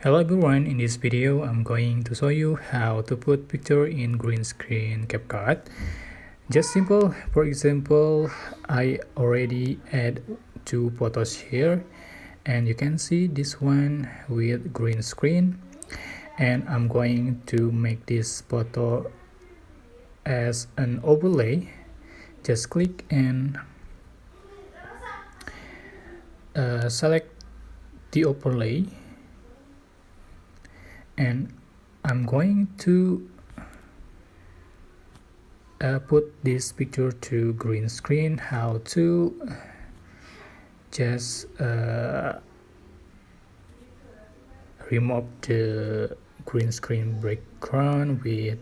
Hello everyone, in this video I'm going to show you how to put picture in green screen Capcut. Just simple. For example, I already add two photos here and you can see this one with green screen, and I'm going to make this photo as an overlay. Just click and select the overlay, and I'm going to put this picture to green screen. How to just remove the green screen background with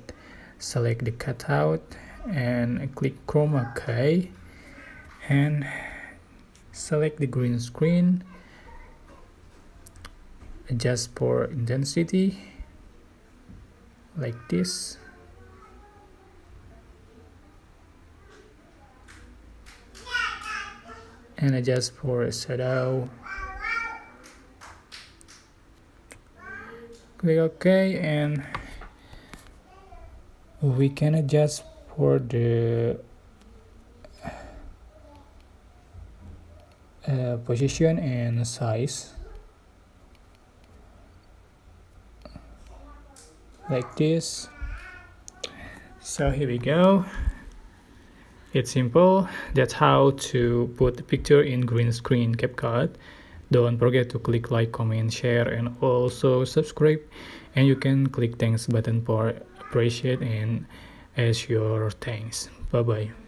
select the cutout and click chroma key and select the green screen, adjust for intensity like this, and adjust for shadow, click OK, and we can adjust for the position and size like this. So here we go. It's simple. That's how to put the picture in green screen Capcut. Don't forget to click like, comment, share, and also subscribe. And you can click thanks button for appreciate and as your thanks. Bye bye.